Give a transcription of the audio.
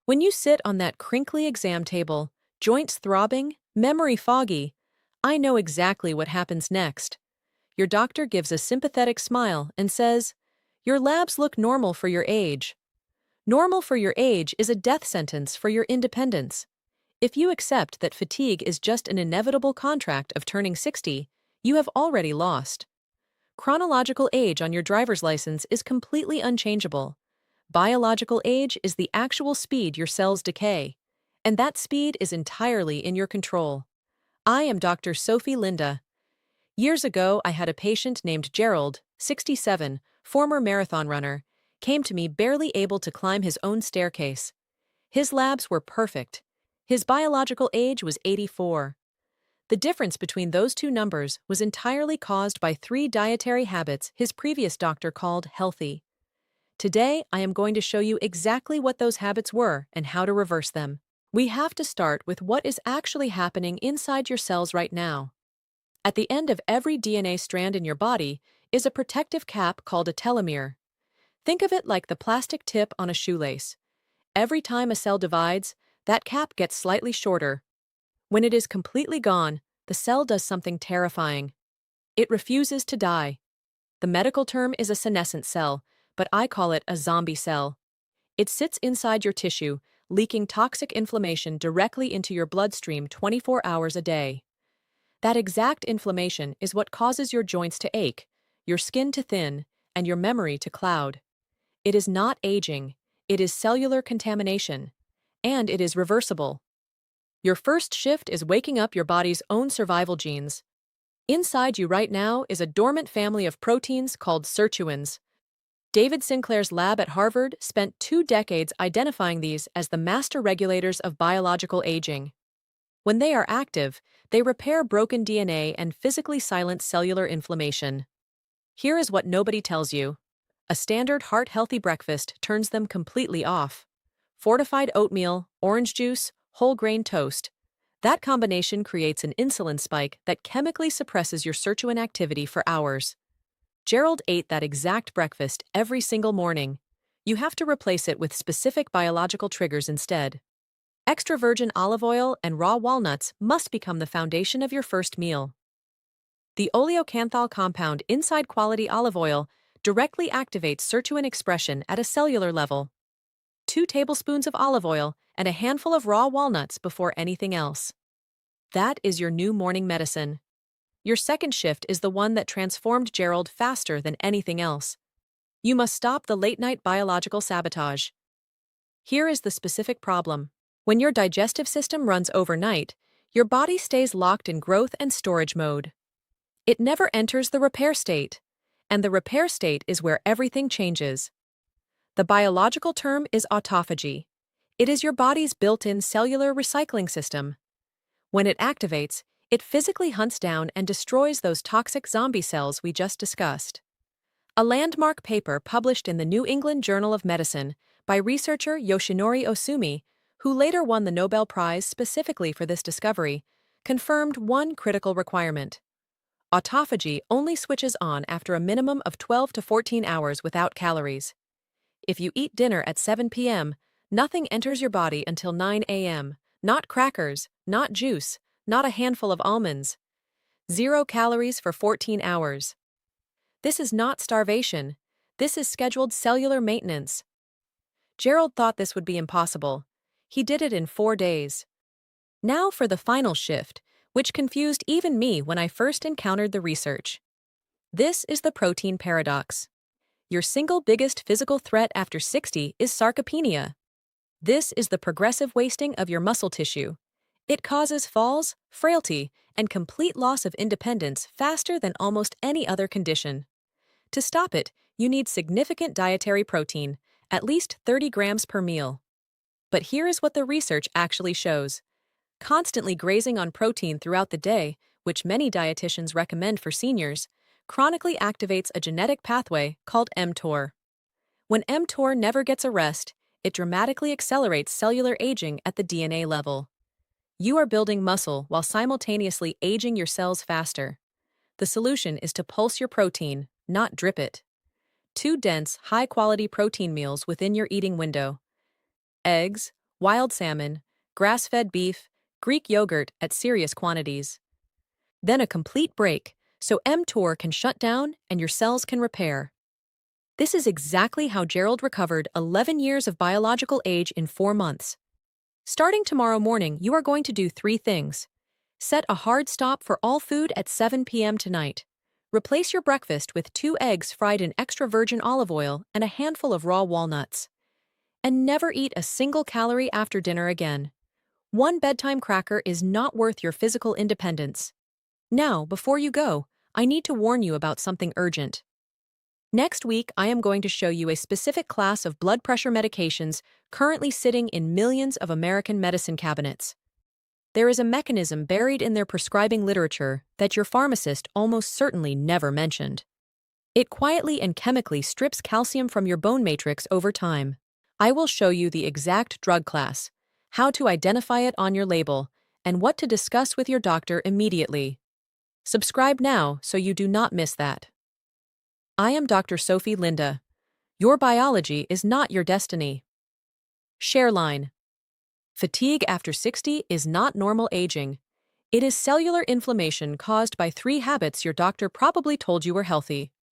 When you sit on that crinkly exam table, joints throbbing, memory foggy, I know exactly what happens next. Your doctor gives a sympathetic smile and says, "Your labs look normal for your age." Normal for your age is a death sentence for your independence. If you accept that fatigue is just an inevitable contract of turning 60, you have already lost. Chronological age on your driver's license is completely unchangeable. Biological age is the actual speed your cells decay, and that speed is entirely in your control. I am Dr. Sophie Linda. Years ago, I had a patient named Gerald, 67, former marathon runner, came to me barely able to climb his own staircase. His labs were perfect. His biological age was 84. The difference between those two numbers was entirely caused by 3 dietary habits his previous doctor called healthy. Today, I am going to show you exactly what those habits were and how to reverse them. We have to start with what is actually happening inside your cells right now. At the end of every DNA strand in your body is a protective cap called a telomere. Think of it like the plastic tip on a shoelace. Every time a cell divides, that cap gets slightly shorter. When it is completely gone, the cell does something terrifying. It refuses to die. The medical term is a senescent cell, but I call it a zombie cell. It sits inside your tissue, leaking toxic inflammation directly into your bloodstream 24 hours a day. That exact inflammation is what causes your joints to ache, your skin to thin, and your memory to cloud. It is not aging, it is cellular contamination, and it is reversible. Your first shift is waking up your body's own survival genes. Inside you right now is a dormant family of proteins called Sirtuins. David Sinclair's lab at Harvard spent 2 decades identifying these as the master regulators of biological aging. When they are active, they repair broken DNA and physically silence cellular inflammation. Here is what nobody tells you. A standard heart-healthy breakfast turns them completely off. Fortified oatmeal, orange juice, whole grain toast. That combination creates an insulin spike that chemically suppresses your Sirtuin activity for hours. Gerald ate that exact breakfast every single morning. You have to replace it with specific biological triggers instead. Extra virgin olive oil and raw walnuts must become the foundation of your first meal. The oleocanthal compound inside quality olive oil directly activates Sirtuin expression at a cellular level. 2 tablespoons of olive oil and a handful of raw walnuts before anything else. That is your new morning medicine. Your second shift is the one that transformed Gerald faster than anything else. You must stop the late-night biological sabotage. Here is the specific problem. When your digestive system runs overnight, your body stays locked in growth and storage mode. It never enters the repair state, and the repair state is where everything changes. The biological term is autophagy. It is your body's built-in cellular recycling system. When it activates, it physically hunts down and destroys those toxic zombie cells we just discussed. A landmark paper published in the New England Journal of Medicine by researcher Yoshinori Osumi, who later won the Nobel Prize specifically for this discovery, confirmed one critical requirement. Autophagy only switches on after a minimum of 12 to 14 hours without calories. If you eat dinner at 7 p.m., nothing enters your body until 9 a.m., not crackers, not juice, not a handful of almonds. 0 calories for 14 hours. This is not starvation. This is scheduled cellular maintenance. Gerald thought this would be impossible. He did it in 4 days. Now for the final shift, which confused even me when I first encountered the research. This is the protein paradox. Your single biggest physical threat after 60 is sarcopenia. This is the progressive wasting of your muscle tissue. It causes falls, frailty, and complete loss of independence faster than almost any other condition. To stop it, you need significant dietary protein, at least 30 grams per meal. But here is what the research actually shows. Constantly grazing on protein throughout the day, which many dietitians recommend for seniors, chronically activates a genetic pathway called mTOR. When mTOR never gets a rest, it dramatically accelerates cellular aging at the DNA level. You are building muscle while simultaneously aging your cells faster. The solution is to pulse your protein, not drip it. 2 dense, high-quality protein meals within your eating window. Eggs, wild salmon, grass-fed beef, Greek yogurt at serious quantities. Then a complete break, so mTOR can shut down and your cells can repair. This is exactly how Gerald recovered 11 years of biological age in 4 months. Starting tomorrow morning, you are going to do 3 things. Set a hard stop for all food at 7 p.m. tonight. Replace your breakfast with 2 eggs fried in extra virgin olive oil and a handful of raw walnuts. And never eat a single calorie after dinner again. One bedtime cracker is not worth your physical independence. Now, before you go, I need to warn you about something urgent. Next week, I am going to show you a specific class of blood pressure medications currently sitting in millions of American medicine cabinets. There is a mechanism buried in their prescribing literature that your pharmacist almost certainly never mentioned. It quietly and chemically strips calcium from your bone matrix over time. I will show you the exact drug class, how to identify it on your label, and what to discuss with your doctor immediately. Subscribe now so you do not miss that. I am Dr. Sophie Linda. Your biology is not your destiny. Shareline. Fatigue after 60 is not normal aging. It is cellular inflammation caused by 3 habits your doctor probably told you were healthy.